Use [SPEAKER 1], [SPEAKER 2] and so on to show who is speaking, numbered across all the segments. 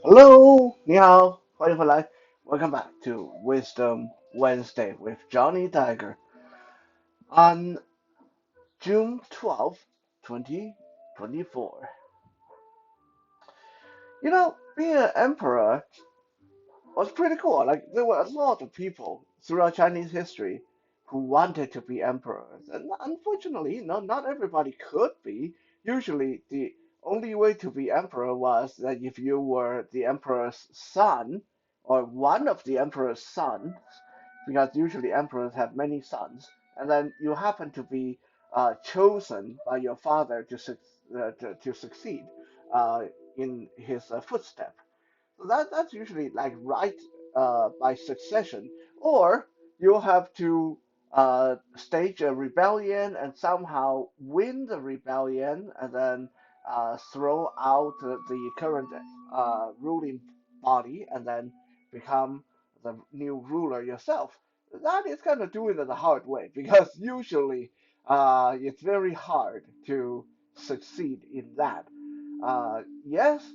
[SPEAKER 1] Hello，你好，欢迎回来。Welcome back to Wisdom Wednesday with Johnny Tiger on June 12th, 2024. Being an emperor was pretty cool. Like, there were a lot of people throughout Chinese history who wanted to be emperors. And unfortunately, not everybody could be. Usually, the only way to be emperor was that if you were the emperor's son or one of the emperor's sons, because usually emperors have many sons, and then you happen to be chosen by your father to succeed uh, in his footsteps. So that's usually like right by succession, or you have to stage a rebellion and somehow win the rebellion, and then throw out the current ruling body, and then become the new ruler yourself. That is kind of doing it the hard way because usually it's very hard to succeed in that. Yes,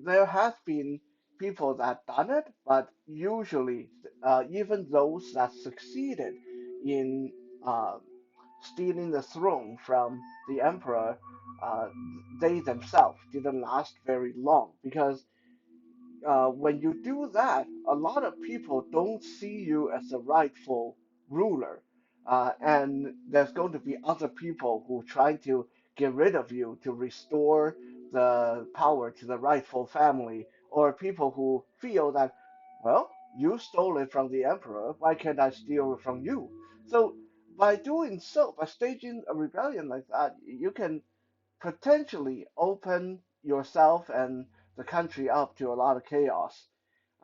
[SPEAKER 1] there has been people that done it, but usually, even those that succeeded in uh, stealing the throne from the emperor, uh, they themselves didn't last very long because when you do that, a lot of people don't see you as the rightful ruler. And there's going to be other people who try to get rid of you to restore the power to the rightful family, or people who feel that, well, you stole it from the emperor, why can't I steal it from you? So by doing so, by staging a rebellion like that, you can potentially open yourself and the country up to a lot of chaos,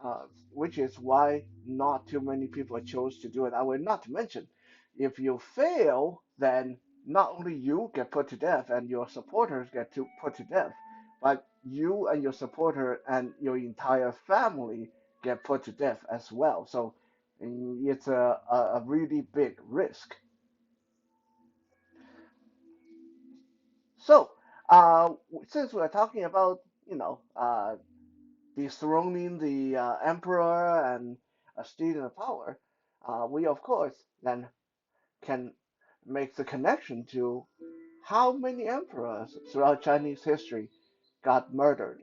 [SPEAKER 1] uh, which is why not too many people chose to do it. I will not mention if you fail, then not only you get put to death and your supporters get put to death, but you and your supporter and your entire family get put to death as well. So it's a really big risk. So, since we're talking about, dethroning the emperor and stealing the power, we of course then can make the connection to how many emperors throughout Chinese history got murdered.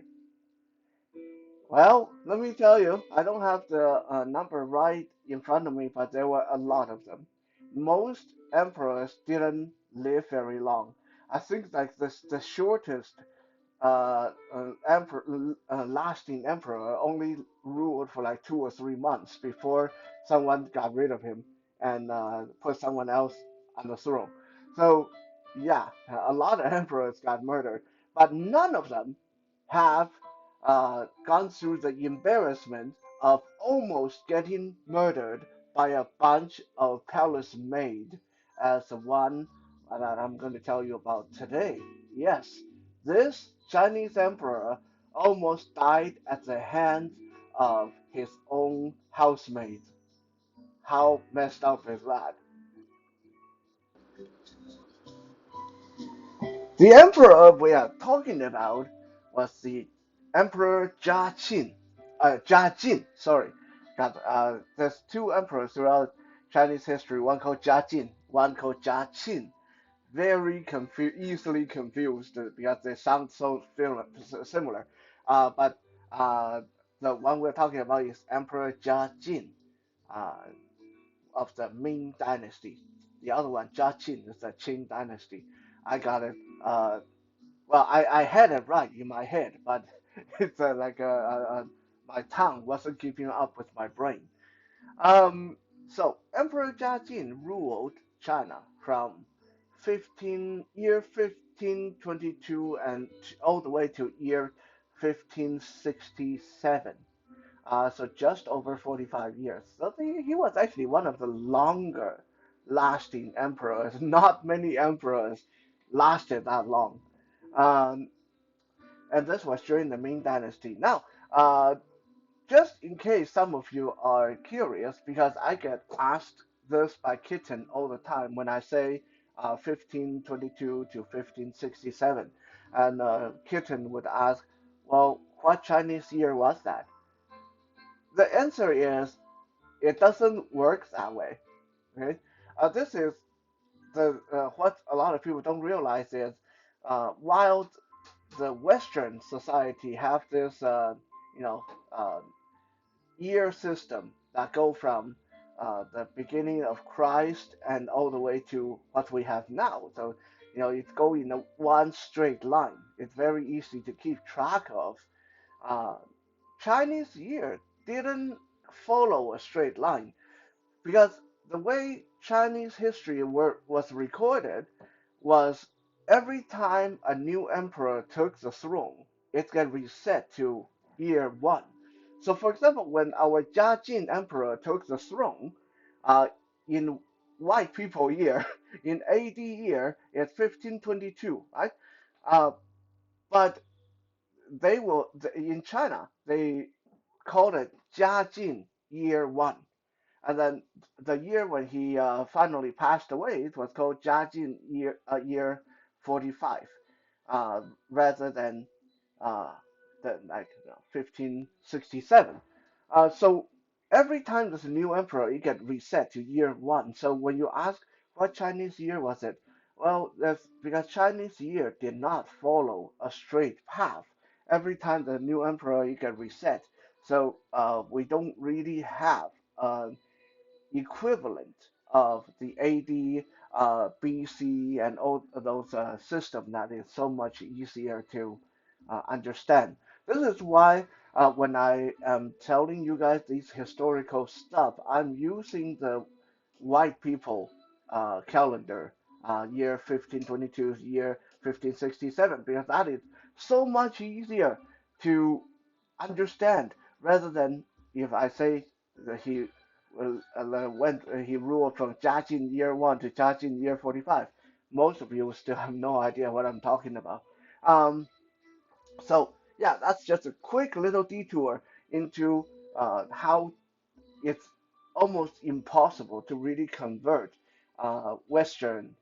[SPEAKER 1] Well, let me tell you, I don't have the number right in front of me, but there were a lot of them. Most emperors didn't live very long. I think like the shortest lasting emperor only ruled for like 2 or 3 months before someone got rid of him and put someone else on the throne. So, yeah, a lot of emperors got murdered, but none of them have gone through the embarrassment of almost getting murdered by a bunch of palace maids as the one that I'm going to tell you about today. Yes, this Chinese emperor almost died at the hands of his own housemaids. How messed up is that? The emperor we are talking about was the Emperor Jia Jin, sorry. There's two emperors throughout Chinese history, one called Jia Jin, one called Jia Qin. Very easily confused because they sound so similar. But the one we're talking about is Emperor Jia Jin uh, of the Ming Dynasty. The other one, Jia Qin, is the Qing Dynasty. I got it. Well, I had it right in my head, but it's my tongue wasn't keeping up with my brain. So Emperor Jia Jin ruled China from 1522 and all the way to year 1567. So just over 45 years. So he was actually one of the longer lasting emperors. Not many emperors lasted that long. Um, and this was during the Ming Dynasty. Now, just in case some of you are curious, because I get asked this by Kitten all the time when I say 1522 to 1567, and Kitten would ask, well, what Chinese year was that? The answer is it doesn't work that way. Okay, this is the what a lot of people don't realize is while the Western society have this you know uh, year system that go from the beginning of Christ and all the way to what we have now. So, it's going in a one straight line. It's very easy to keep track of. Uh, Chinese year didn't follow a straight line because the way Chinese history was recorded was every time a new emperor took the throne, it got reset to year one. So, for example, when our Jia emperor took the throne, uh, in white people year, in AD year, it's 1522, right? Uh, but they will in China they called it Jia year one. And then the year when he finally passed away, it was called Jiajin year 45, rather than uh, like 1567. So every time there's a new emperor, it get reset to year one. So when you ask what Chinese year was it, well, that's because Chinese year did not follow a straight path. Every time the new emperor, it get reset. So we don't really have equivalent of the AD, BC, and all of those systems that is so much easier to understand. This is why when I am telling you guys these historical stuff, I'm using the white people calendar, year 1522, year 1567, because that is so much easier to understand rather than if I say that he ruled from Jiajin year 1 to Jiajin year 45. Most of you still have no idea what I'm talking about. Um, so yeah, that's just a quick little detour into how it's almost impossible to really convert Western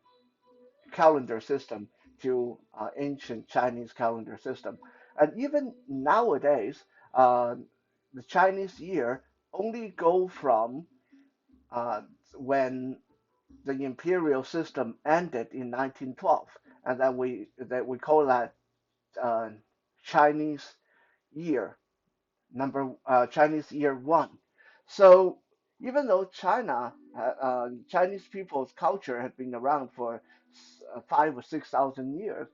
[SPEAKER 1] calendar system to ancient Chinese calendar system. And even nowadays, uh, the Chinese year only go from uh, when the imperial system ended in 1912, and then we call that uh, Chinese year Chinese year one. So even though Chinese people's culture had been around for 5 or 6 thousand years,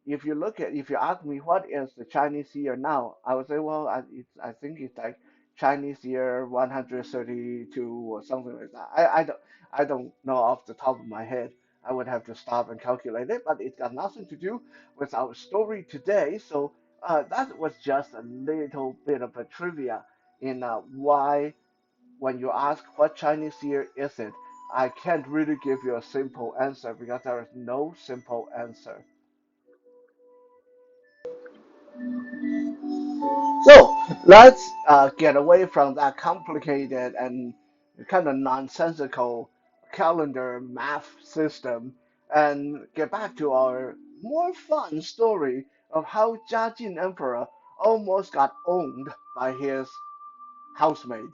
[SPEAKER 1] if you ask me what is the Chinese year now, I would say, well, I think it's like Chinese year 132 or something like that. I don't know off the top of my head. I would have to stop and calculate it, but it's got nothing to do with our story today. So that was just a little bit of a trivia in why when you ask what Chinese year is it, I can't really give you a simple answer because there is no simple answer. So let's get away from that complicated and kind of nonsensical calendar math system and get back to our more fun story of how Jia Emperor almost got owned by his housemaid.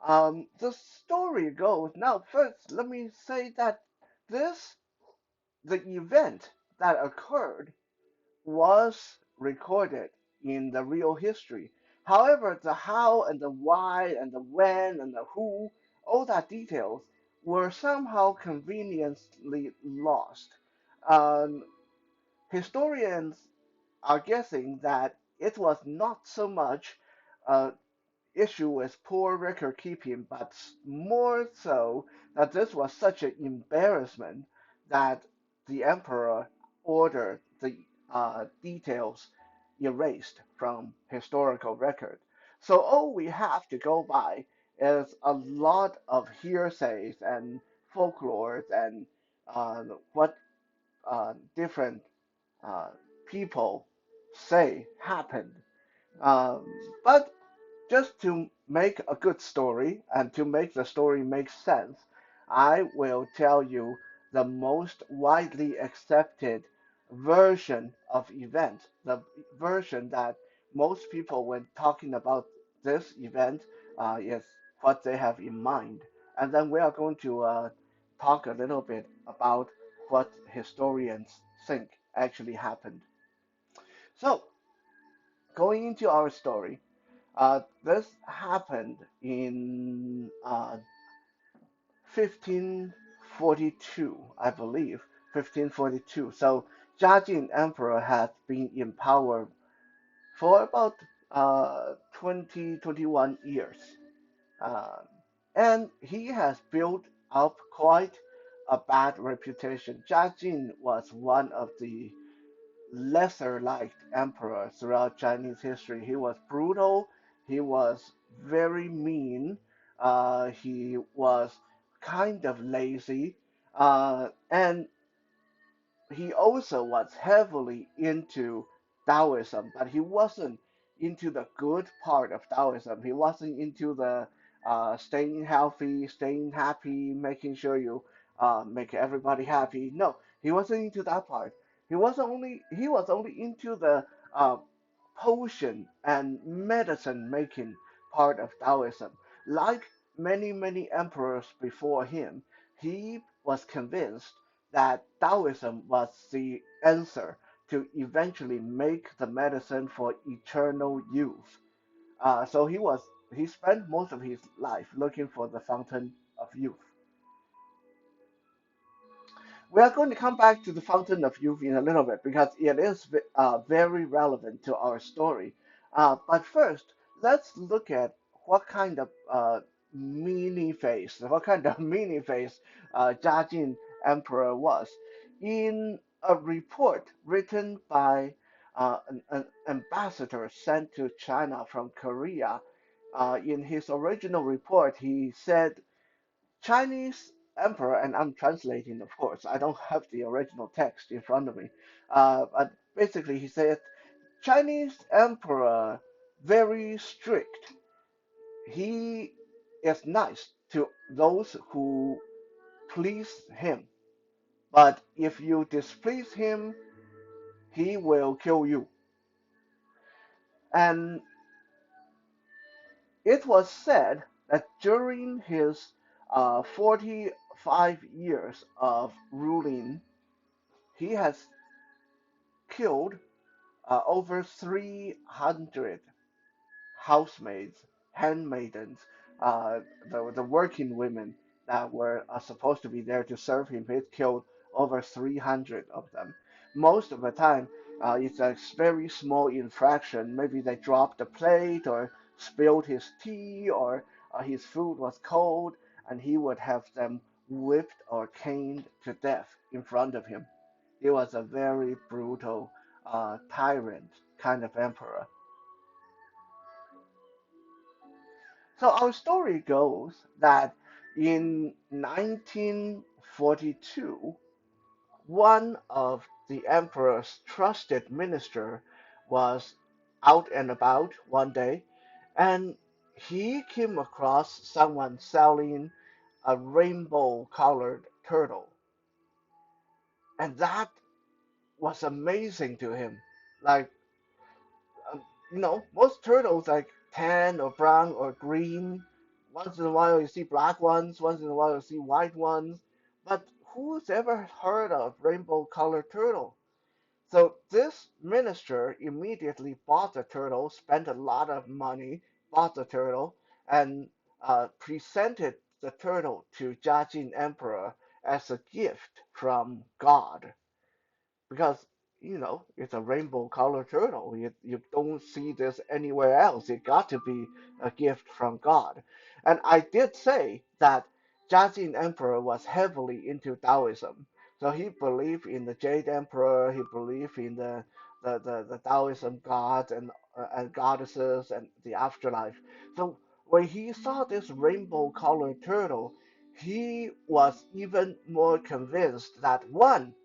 [SPEAKER 1] The story goes now. First, let me say that this the event that occurred was recorded in the real history. However, the how and the why and the when and the who, all that details were somehow conveniently lost. Um, Historians are guessing that it was not so much uh, issue with poor record keeping, but more so that this was such an embarrassment that the emperor ordered the details erased from historical record. So all we have to go by is a lot of hearsays and folklore and what different uh, people say happened. Um, but just to make a good story and to make the story make sense, I will tell you the most widely accepted version of event, the version that most people, when talking about this event, is what they have in mind. And then we are going to talk a little bit about what historians think actually happened. So, going into our story, this happened in 1542, I believe, 1542. So Jia Jin Emperor had been in power for about 20, 21 years. Uh, and he has built up quite a bad reputation. Jia Jin was one of the lesser liked emperor throughout Chinese history. He was brutal, he was very mean, he was kind of lazy, and he also was heavily into Taoism, but he wasn't into the good part of Taoism. He wasn't into the staying healthy, staying happy, making sure you make everybody happy. No, he wasn't into that part. He was only into the uh, potion and medicine making part of Taoism. Like many emperors before him, he was convinced that Taoism was the answer to eventually make the medicine for eternal youth. So he spent most of his life looking for the fountain of youth. We are going to come back to the Fountain of Youth in a little bit because it is very relevant to our story. But first, let's look at what kind of what kind of mini face Jia Jin Emperor was. In a report written by an ambassador sent to China from Korea, in his original report, he said Chinese emperor, and I'm translating, of course. I don't have the original text in front of me. But basically, he said Chinese emperor very strict. He is nice to those who please him, but if you displease him, he will kill you. And it was said that during his 45 years of ruling, he has killed over 300 housemaids, handmaidens, the working women that were supposed to be there to serve him. He killed over 300 of them. Most of the time, it's a very small infraction. Maybe they dropped a plate or spilled his tea or his food was cold, and he would have them whipped or caned to death in front of him. He was a very brutal tyrant kind of emperor. So our story goes that in 1942, one of the emperor's trusted minister was out and about one day, and he came across someone selling a rainbow-colored turtle, and that was amazing to him. Like most turtles like tan or brown or green. Once in a while you see black ones, once in a while you see white ones. But who's ever heard of rainbow colored turtle? So this minister immediately bought the turtle, spent a lot of money, bought the turtle, and presented the turtle to Jiajin Emperor as a gift from God because it's a rainbow colored turtle. You don't see this anywhere else. It got to be a gift from God. And I did say that Jiajin Emperor was heavily into Taoism. So he believed in the Jade Emperor. He believed in the Taoism gods and goddesses and the afterlife. So when he saw this rainbow colored turtle, he was even more convinced that one,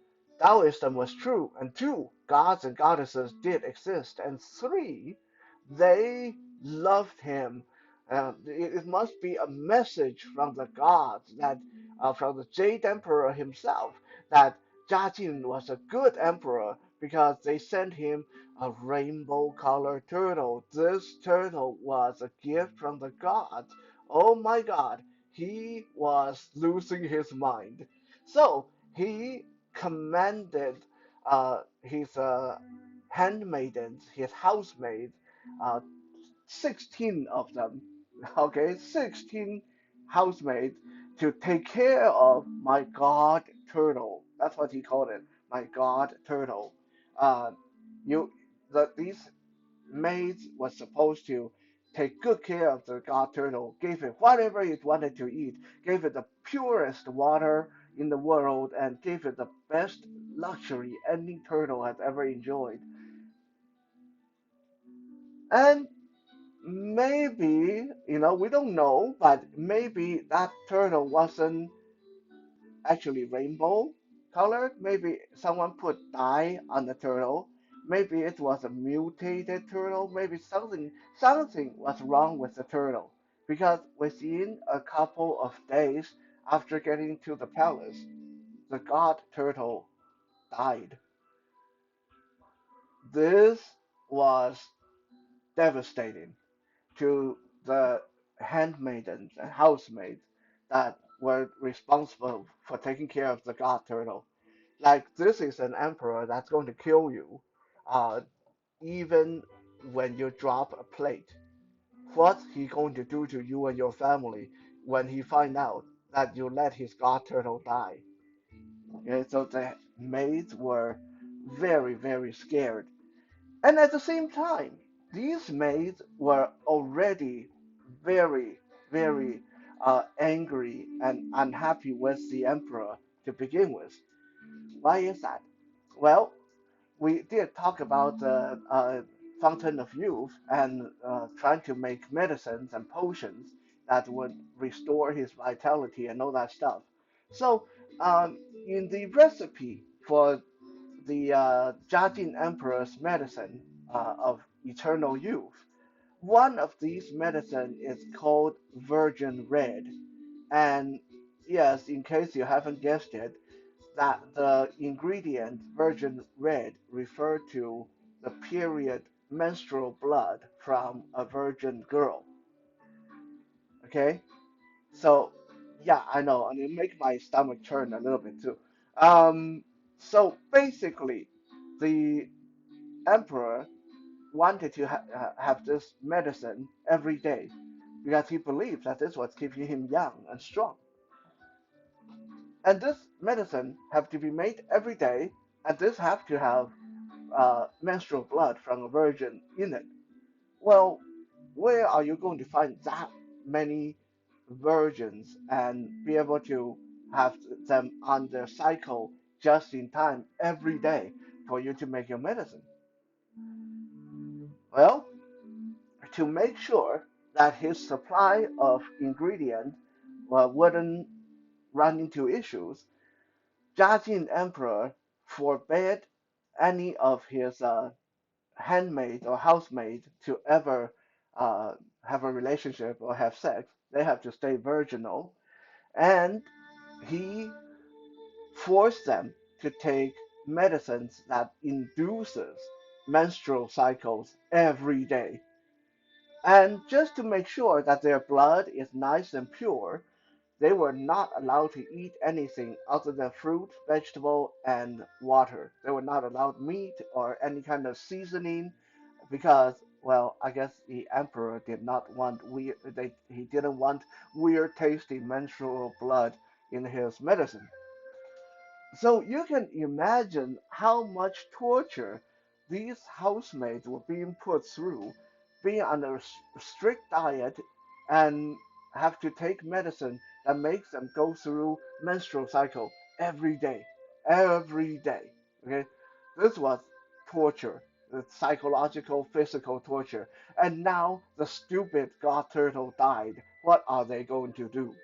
[SPEAKER 1] Taoism was true, and two, gods and goddesses did exist, and three, they loved him. It must be a message from the gods that, from the Jade Emperor himself, that Jia Jin was a good emperor because they sent him a rainbow colored turtle. This turtle was a gift from the gods. Oh my god, he was losing his mind. So he commanded his handmaidens, his housemaids, uh, 16 of them, okay, 16 housemaids to take care of my god turtle. That's what he called it, my god turtle. Uh, you, these maids was supposed to take good care of the god turtle, gave it whatever it wanted to eat, gave it the purest water in the world, and gave it the best luxury any turtle has ever enjoyed. And maybe, we don't know, but maybe that turtle wasn't actually rainbow colored. Maybe someone put dye on the turtle. Maybe it was a mutated turtle. Maybe something was wrong with the turtle. Because within a couple of days after getting to the palace, the god turtle died. This was devastating to the handmaidens and housemaids that were responsible for taking care of the god turtle. Like, this is an emperor that's going to kill you, uh, even when you drop a plate. What's he going to do to you and your family when he find out that you let his god turtle die? Okay, so the maids were very, very scared. And at the same time, these maids were already very, very angry and unhappy with the emperor to begin with. Why is that? Well, we did talk about the fountain of youth and trying to make medicines and potions that would restore his vitality and all that stuff. So, in the recipe for the Jiajin Emperor's medicine of eternal youth. One of these medicine is called Virgin Red, and yes, in case you haven't guessed it, that the ingredient Virgin Red refer to the period menstrual blood from a virgin girl. Okay, so yeah, I know, and it make my stomach turn a little bit too. Um, so basically, the emperor wanted to have this medicine every day because he believed that this was keeping him young and strong. And this medicine have to be made every day, and this have to have menstrual blood from a virgin in it. Well, where are you going to find that many virgins and be able to have them on their cycle just in time every day for you to make your medicine? Well, to make sure that his supply of ingredient wouldn't run into issues, Jiajin Emperor forbade any of his handmaid or housemaid to ever have a relationship or have sex. They have to stay virginal, and he forced them to take medicines that induces menstrual cycles every day. And just to make sure that their blood is nice and pure, they were not allowed to eat anything other than fruit, vegetable, and water. They were not allowed meat or any kind of seasoning because, well, I guess the emperor did not want he didn't want weird tasting menstrual blood in his medicine. So you can imagine how much torture these housemaids were being put through, being on a strict diet and have to take medicine that makes them go through menstrual cycle every day, every day. Okay, this was torture, the psychological, physical torture. And now the stupid god turtle died. What are they going to do?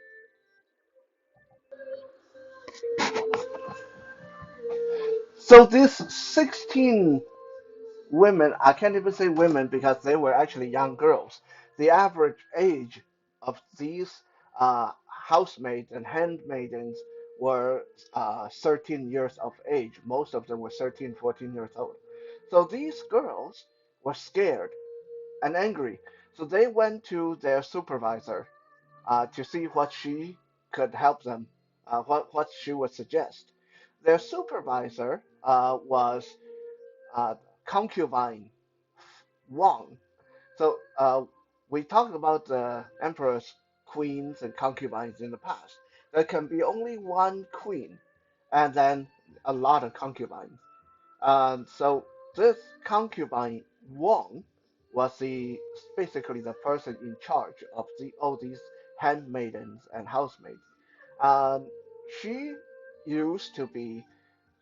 [SPEAKER 1] So these 16 women, I can't even say women because they were actually young girls. The average age of these housemaids and handmaidens were 13 years of age. Most of them were 13, 14 years old. So these girls were scared and angry. So they went to their supervisor to see what she could help them, what she would suggest. Their supervisor was uh, concubine Wang. So we talked about the emperor's queens and concubines in the past. There can be only one queen and then a lot of concubines. So this concubine Wang was basically the person in charge of all these handmaidens and housemaids. Um, she used to be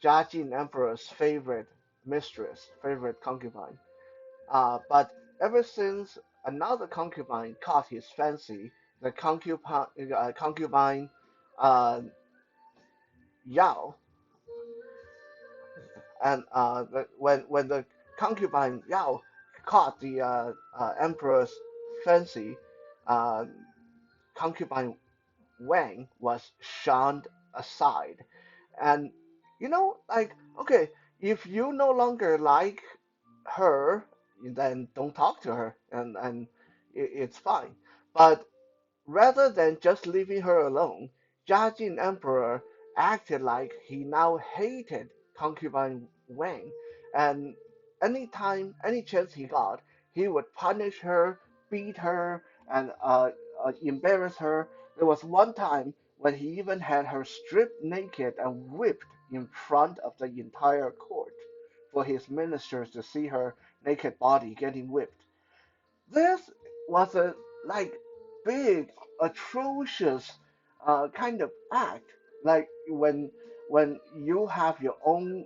[SPEAKER 1] Jia Jin Emperor's favorite mistress, favorite concubine. But ever since another concubine caught his fancy, the concubine uh, Yao, and when the concubine Yao caught the emperor's fancy, uh, concubine Wang was shunned aside. And like, okay, if you no longer like her, then don't talk to her, and it's fine. But rather than just leaving her alone, Jiajin Emperor acted like he now hated concubine Wang, and any chance he got, he would punish her, beat her, and embarrass her. There was one time when he even had her stripped naked and whipped in front of the entire court for his ministers to see her naked body getting whipped. This was a like big, atrocious kind of act. Like when you have your own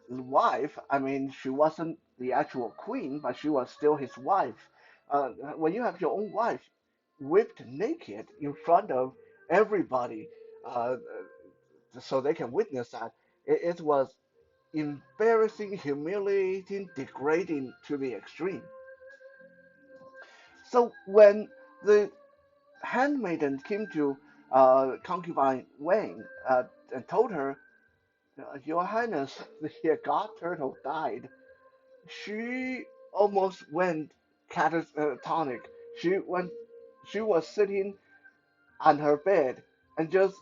[SPEAKER 1] wife. I mean, she wasn't the actual queen, but she was still his wife. When you have your own wife whipped naked in front of everybody, uh, so they can witness that, it was embarrassing, humiliating, degrading to the extreme. So when the handmaiden came to concubine Wang and told her, "Your Highness, the god turtle died," she almost went catatonic. She went. She was sitting on her bed and just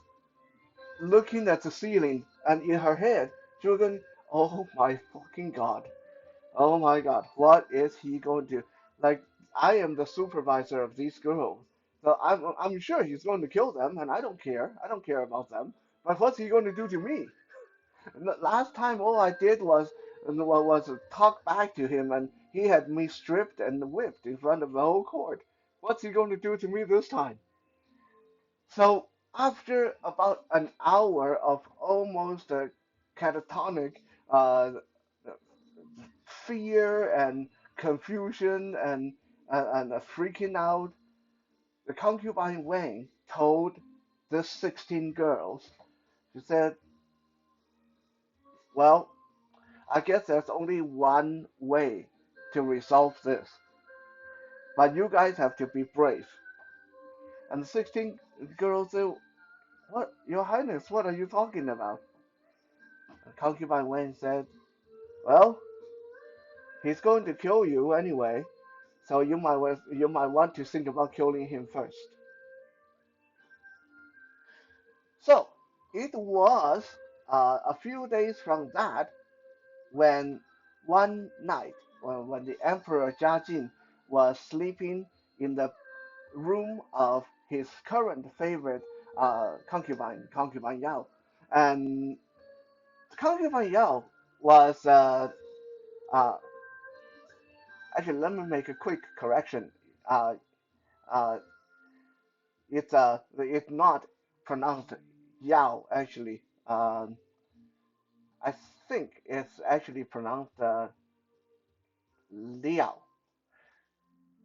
[SPEAKER 1] looking at the ceiling, and in her head, she was going, "Oh my fucking god! Oh my god, what is he going to do? Like, I am the supervisor of these girls, so I'm sure he's going to kill them, and I don't care. I don't care about them. But what's he going to do to me? And the last time, all I did was talk back to him, and he had me stripped and whipped in front of the whole court. What's he going to do to me this time?" So after about an hour of almost a catatonic uh, fear and confusion and freaking out, the concubine Wang told the 16 girls, she said, "Well, I guess there's only one way to resolve this, but you guys have to be brave." And the 16 girls said, "What, Your Highness, what are you talking about?" And concubine Wang said, "Well, he's going to kill you anyway, so you might want to think about killing him first." So it was a few days from that when one night, when the Emperor Jiajin was sleeping in the room of his current favorite concubine Yao, and concubine Yao was uh, actually, let me make a quick correction. Uh, uh, it's not pronounced Yao actually. I think it's actually pronounced Liao.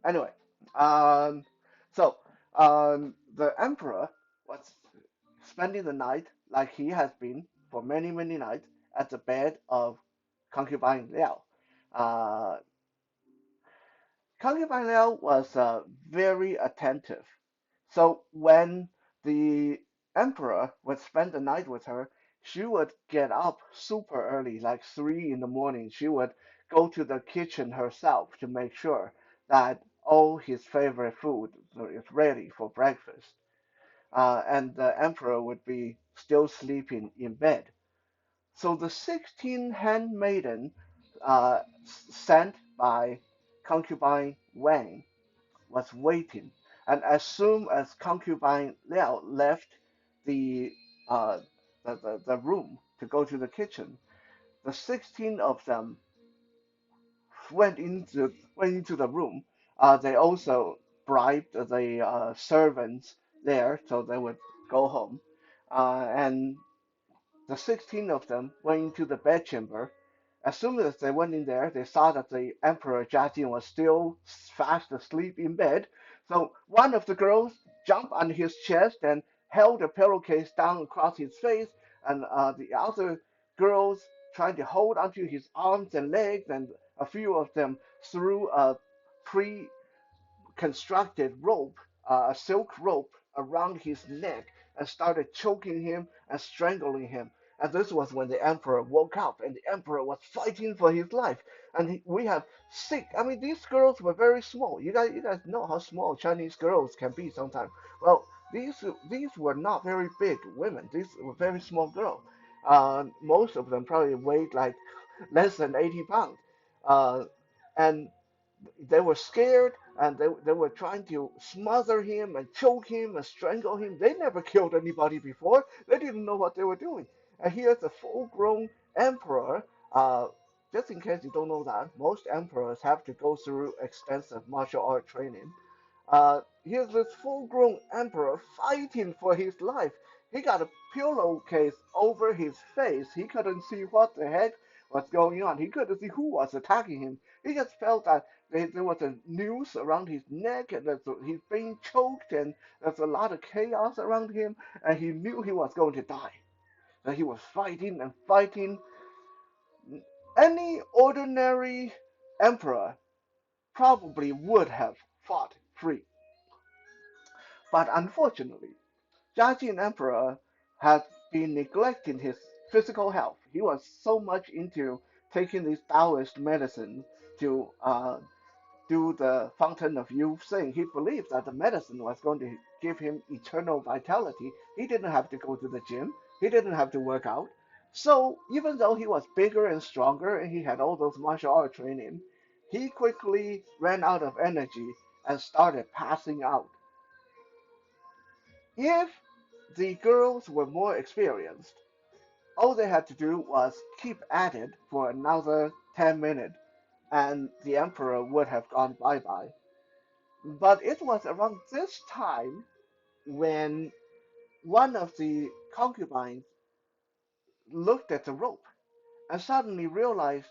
[SPEAKER 1] Anyway, um, so the emperor was spending the night like he has been for many many nights at the bed of concubine Liao. Uh, concubine Liao was very attentive. So when the emperor would spend the night with her, she would get up super early, like 3 in the morning. She would go to the kitchen herself to make sure that all his favorite food is ready for breakfast. And the emperor would be still sleeping in bed. So the 16 handmaiden sent by concubine Wang was waiting, and as soon as concubine Liao left the, uh, the room to go to the kitchen, the 16 of them went into the room. They also bribed the servants there so they would go home, and the 16 of them went into the bedchamber. As soon as they went in there, they saw that the Emperor Jiajin was still fast asleep in bed. So one of the girls jumped on his chest and held a pillowcase down across his face, and the other girls tried to hold onto his arms and legs, and a few of them threw a pre constructed rope, a silk rope, around his neck and started choking him and strangling him. And this was when the emperor woke up, and the emperor was fighting for his life. And we have six. I mean, these girls were very small. You guys know how small Chinese girls can be sometimes. Well, these were not very big women. These were very small girls. Most of them probably weighed like less than 80 pounds. Uh, and they were scared, and they were trying to smother him and choke him and strangle him. They never killed anybody before. They didn't know what they were doing. And here's a full-grown emperor. Uh, just in case you don't know that, most emperors have to go through extensive martial art training. Here's this full-grown emperor fighting for his life. He got a pillowcase over his face. He couldn't see what the heck was going on. He couldn't see who was attacking him. He just felt that there was a noose around his neck, and he's being choked, and there's a lot of chaos around him, and he knew he was going to die. And he was fighting and fighting. Any ordinary emperor probably would have fought free. But unfortunately, Jiajin Emperor had been neglecting his physical health. He was so much into taking these Taoist medicines to do the Fountain of Youth thing. He believed that the medicine was going to give him eternal vitality. He didn't have to go to the gym. He didn't have to work out. So even though he was bigger and stronger and he had all those martial art training, he quickly ran out of energy and started passing out. If the girls were more experienced, all they had to do was keep at it for another 10 minutes, and the emperor would have gone bye bye. But it was around this time when one of the concubines looked at the rope and suddenly realized,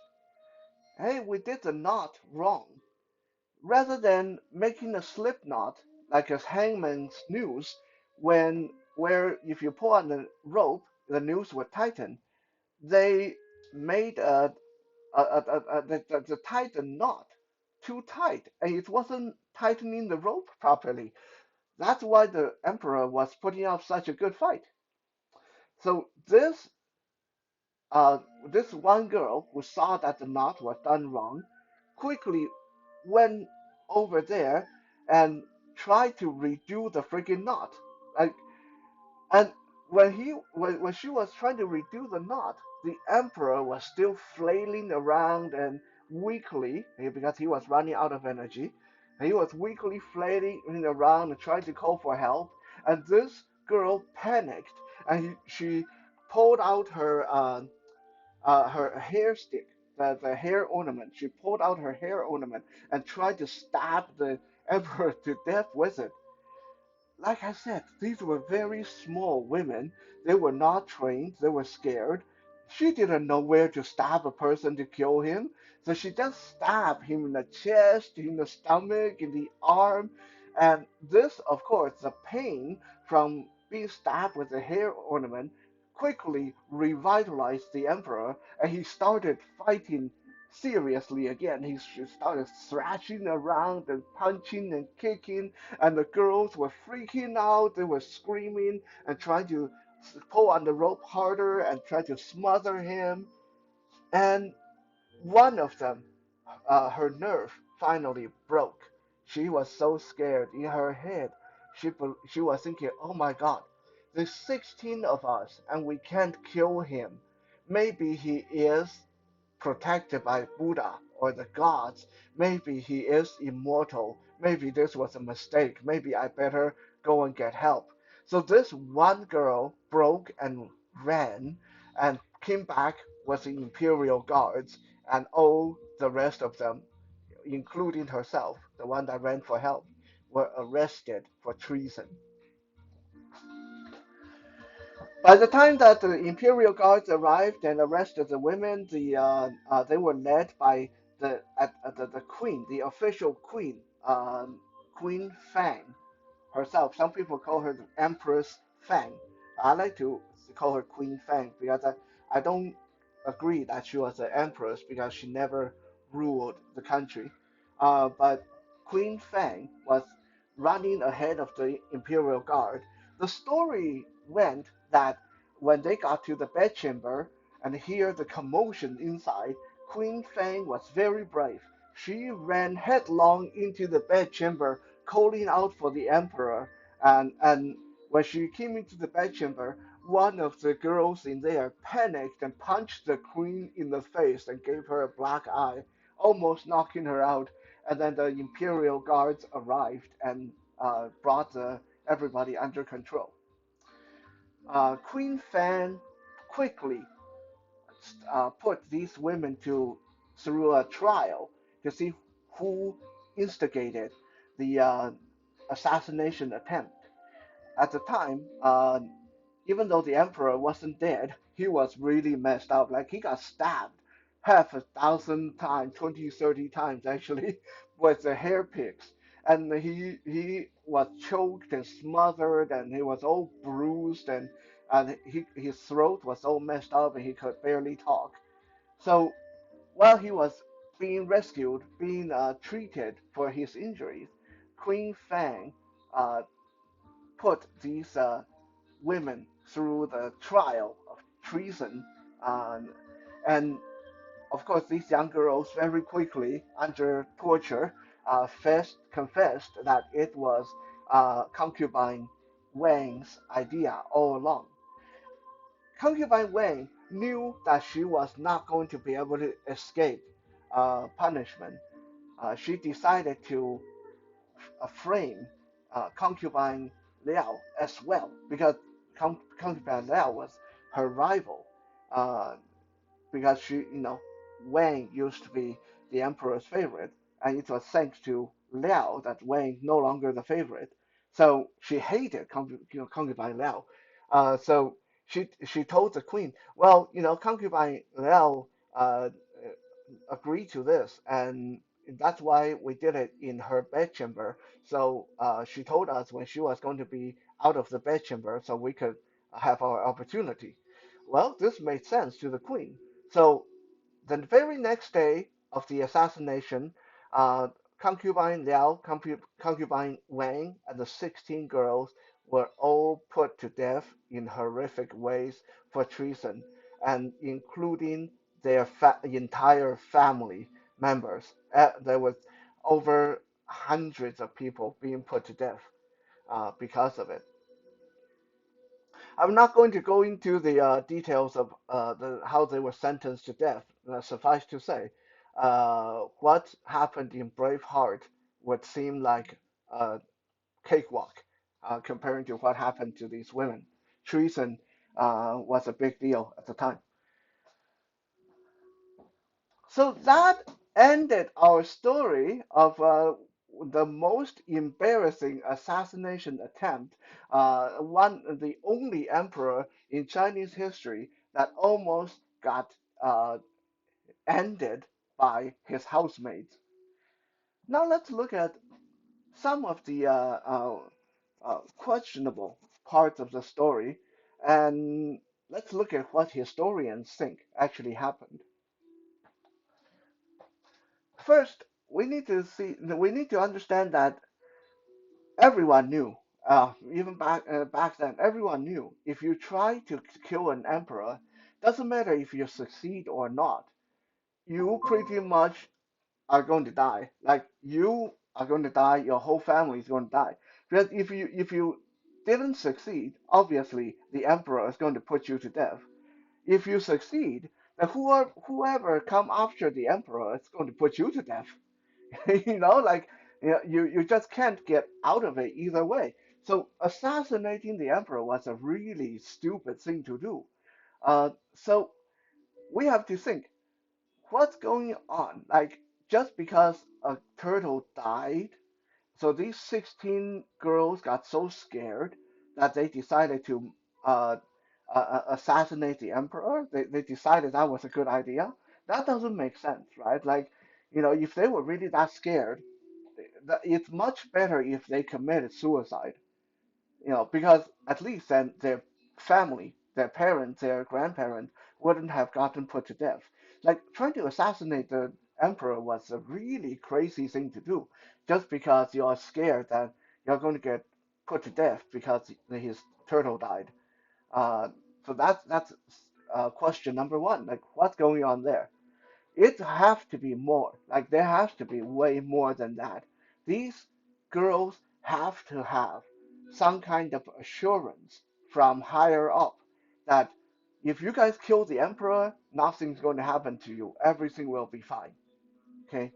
[SPEAKER 1] hey, we did the knot wrong. Rather than making a slip knot like a hangman's noose, where if you pull on the rope, the noose would tighten, they made the tighten knot too tight, and it wasn't tightening the rope properly. That's why the emperor was putting up such a good fight. So this one girl who saw that the knot was done wrong quickly went over there and tried to redo the freaking knot. Like, and when she was trying to redo the knot, the emperor was still flailing around and weakly, because he was running out of energy. He was weakly flailing around and trying to call for help. And this girl panicked, and she pulled out her hair stick, the hair ornament. She pulled out her hair ornament and tried to stab the emperor to death with it. Like I said, these were very small women. They were not trained, they were scared. She didn't know where to stab a person to kill him, so she just stabbed him in the chest, in the stomach, in the arm. And this, of course, the pain from being stabbed with a hair ornament quickly revitalized the emperor, and he started fighting seriously again. He started thrashing around and punching and kicking, and the girls were freaking out. They were screaming and trying to pull on the rope harder and try to smother him. And one of them, her nerve finally broke. She was so scared in her head. She was thinking, "Oh my God, there's 16 of us and we can't kill him. Maybe he is protected by Buddha or the gods. Maybe he is immortal. Maybe this was a mistake. Maybe I better go and get help." So this one girl broke and ran and came back with the Imperial Guards, and all the rest of them, including herself, the one that ran for help, were arrested for treason. By the time that the Imperial Guards arrived and arrested the women, they were led by the queen, the official queen, Queen Fang herself. Some people call her the Empress Fang. I like to call her Queen Fang because I don't agree that she was an empress because she never ruled the country. But Queen Fang was running ahead of the Imperial Guard. The story went that when they got to the bedchamber and hear the commotion inside, Queen Fang was very brave. She ran headlong into the bedchamber, calling out for the emperor. And when she came into the bedchamber, one of the girls in there panicked and punched the queen in the face and gave her a black eye, almost knocking her out. And then the imperial guards arrived and brought everybody under control. Queen Fan quickly put these women through a trial to see who instigated the assassination attempt. At the time, even though the emperor wasn't dead, he was really messed up. Like he got stabbed half a thousand times, 20, 30 times actually, with the hair picks. And he was choked and smothered, and he was all bruised, and his throat was all messed up, and he could barely talk. So while he was being rescued, being treated for his injuries, Queen Fang uh, put these women through the trial of treason. Um, and of course, these young girls very quickly, under torture, confessed that it was concubine Wang's idea all along. Concubine Wang knew that she was not going to be able to escape punishment. She decided to frame concubine Liao as well, because concubine Liao was her rival. Uh, because Wang used to be the emperor's favorite, and it was thanks to Liao that Wang no longer the favorite. So she hated concubine Liao. So she told the queen, well, concubine Liao uh, agreed to this, and that's why we did it in her bedchamber. So she told us when she was going to be out of the bedchamber, so we could have our opportunity. Well, this made sense to the queen. So the very next day of the assassination, uh, concubine Liao, concubine Wang, and the 16 girls were all put to death in horrific ways for treason, and including their entire family members. There was over hundreds of people being put to death because of it. I'm not going to go into the details of how they were sentenced to death. Suffice to say, what happened in Braveheart would seem like a cakewalk comparing to what happened to these women. Treason was a big deal at the time. So that ended our story of the most embarrassing assassination attempt, the only emperor in Chinese history that almost got ended by his housemaids. Now let's look at some of the questionable parts of the story, and let's look at what historians think actually happened. First, we need to understand that everyone knew, even back then, everyone knew if you try to kill an emperor, doesn't matter if you succeed or not, you pretty much are going to die. Like you are going to die, your whole family is going to die. Because if you didn't succeed, obviously the emperor is going to put you to death. If you succeed, then whoever come after the emperor is going to put you to death. Like you just can't get out of it either way. So assassinating the emperor was a really stupid thing to do. So we have to think what's going on. Like just because a turtle died, so these 16 girls got so scared that they decided to uh, assassinate the emperor. They decided that was a good idea. That doesn't make sense, right? Like, if they were really that scared, it's much better if they committed suicide, because at least then their family, their parents, their grandparents wouldn't have gotten put to death. Like trying to assassinate the emperor was a really crazy thing to do, just because you're scared that you're going to get put to death because his turtle died. Uh, so that's question number one. Like, what's going on there? It has to be more. Like there has to be way more than that. These girls have to have some kind of assurance from higher up that if you guys kill the emperor, nothing's going to happen to you. Everything will be fine. Okay?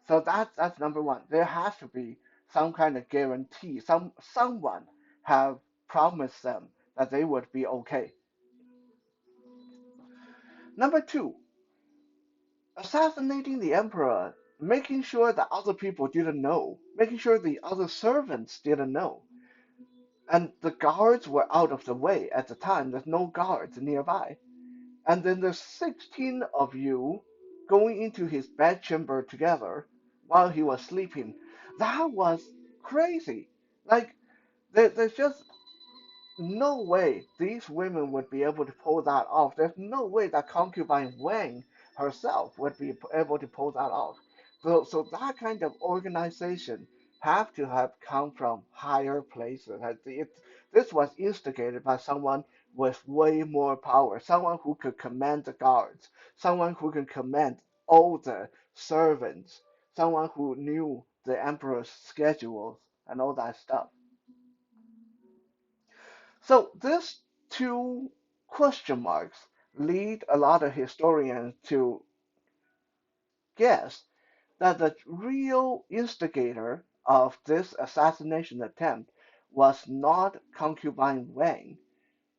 [SPEAKER 1] So that's number one. There has to be some kind of guarantee. Someone have promised them that they would be okay. Number two, assassinating the emperor, making sure that other people didn't know, making sure the other servants didn't know, and the guards were out of the way at the time. There's no guards nearby, and then there's 16 of you going into his bedchamber together while he was sleeping. That was crazy. Like there's just no way these women would be able to pull that off. There's no way that concubine Wang herself would be able to pull that off. So that kind of organization have to have come from higher places. This was instigated by someone with way more power, someone who could command the guards, someone who can command all the servants, someone who knew the emperor's schedules and all that stuff. So these two question marks lead a lot of historians to guess that the real instigator of this assassination attempt was not concubine Wang,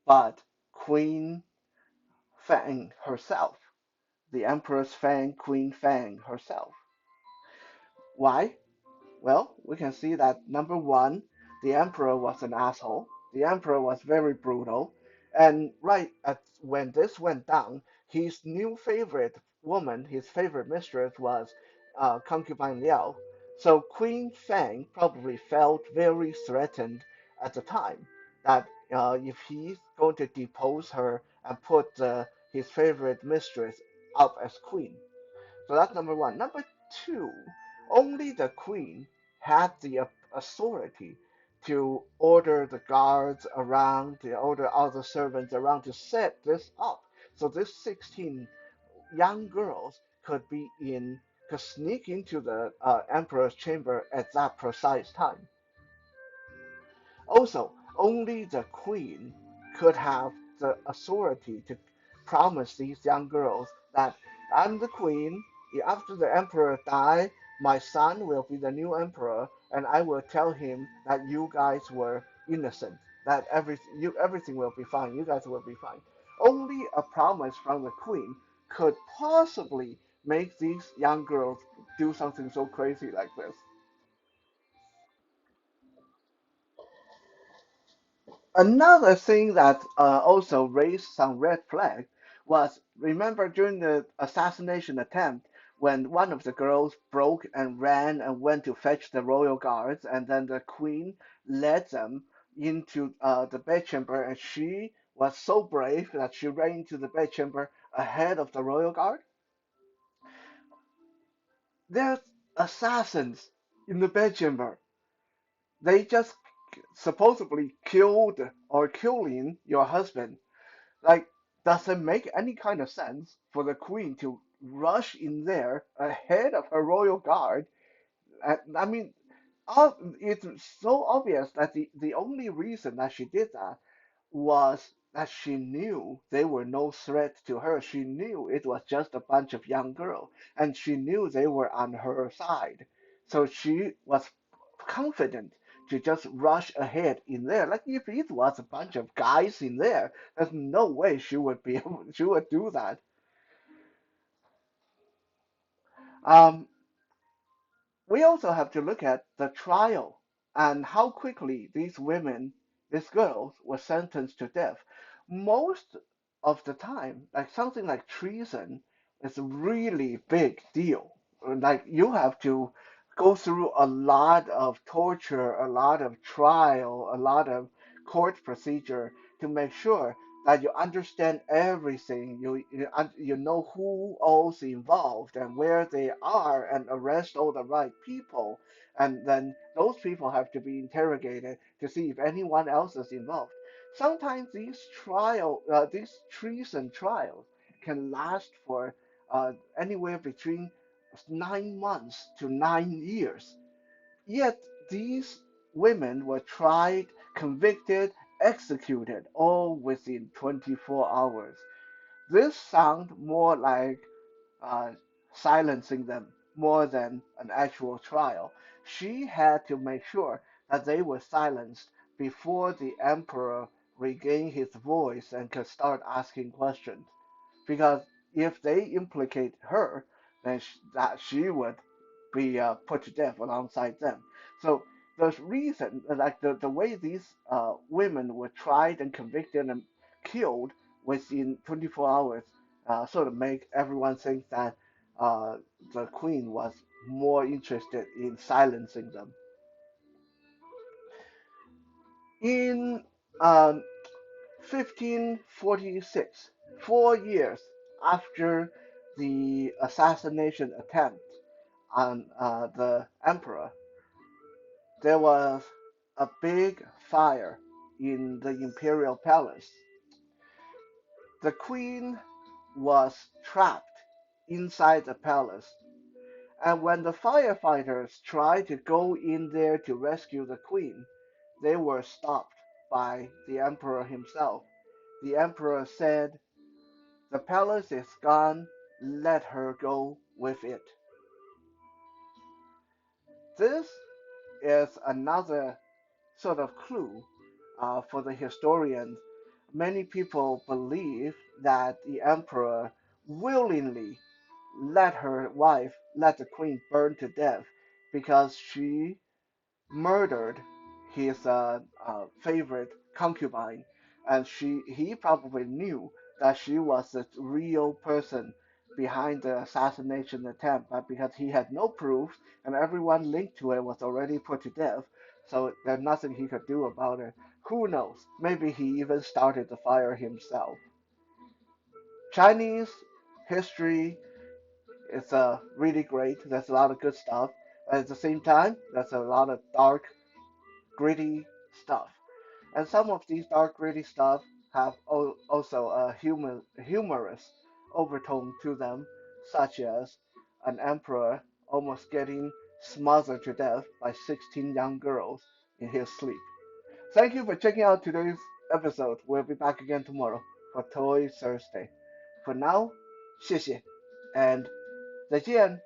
[SPEAKER 1] but Queen Fang herself, the Empress Fang, Queen Fang herself. Why? Well, we can see that number one, the emperor was an asshole. The emperor was very brutal. And right at when this went down, his new favorite woman, his favorite mistress was concubine Liao. So Queen Fang probably felt very threatened at the time that if he's going to depose her and put his favorite mistress up as queen, so that's number one. Number two, only the queen had the authority to order the guards around, to order other servants around to set this up. So this 16 young girls could sneak into the emperor's chamber at that precise time. Also, only the queen could have the authority to promise these young girls that I'm the queen. After the emperor die, my son will be the new emperor, and I will tell him that you guys were innocent, that everything will be fine. You guys will be fine. Only a promise from the queen could possibly make these young girls do something so crazy like this. Another thing that also raised some red flags was, remember during the assassination attempt when one of the girls broke and ran and went to fetch the royal guards, and then the queen led them into the bedchamber, and she was so brave that she ran into the bedchamber ahead of the royal guard. There's assassins in the bedchamber. They just supposedly killed or killing your husband. Like, does it make any kind of sense for the queen to rush in there ahead of her royal guard? I mean, it's so obvious that the only reason that she did that was that she knew they were no threat to her. She knew it was just a bunch of young girls, and she knew they were on her side. So she was confident to just rush ahead in there. Like if it was a bunch of guys in there, there's no way she would be able, she would do that. Um, we also have to look at the trial and how quickly these women, these girls, were sentenced to death. Most of the time, like something like treason is a really big deal. Like you have to go through a lot of torture, a lot of trial, a lot of court procedure to make sure that you understand everything. You know who all's involved and where they are, and arrest all the right people. And then those people have to be interrogated to see if anyone else is involved. Sometimes these treason trials can last for anywhere between 9 months to 9 years. Yet these women were tried, convicted, executed all within 24 hours. This sounds more like uh, silencing them more than an actual trial. She had to make sure that they were silenced before the emperor regained his voice and could start asking questions. Because if they implicate her, then that she would be put to death alongside them. So the reason, like the way these women were tried and convicted and killed within 24 hours, sort of make everyone think that uh, the queen was more interested in silencing them. In 1546, 4 years after the assassination attempt on the emperor, there was a big fire in the imperial palace. The queen was trapped inside the palace, and when the firefighters tried to go in there to rescue the queen, they were stopped by the emperor himself. The emperor said, "The palace is gone, let her go with it." This is another sort of clue for the historians. Many people believe that the emperor willingly let the queen burn to death because she murdered his favorite concubine, and he probably knew that she was the real person behind the assassination attempt, but because he had no proof and everyone linked to it was already put to death, so there's nothing he could do about it. Who knows? Maybe he even started the fire himself. Chinese history is really great. There's a lot of good stuff. At the same time, there's a lot of dark, gritty stuff. And some of these dark, gritty stuff have also a humorous overtone to them, such as an emperor almost getting smothered to death by 16 young girls in his sleep. Thank you for checking out today's episode. We'll be back again tomorrow for Toy Thursday. For now, 谢谢 and 再见。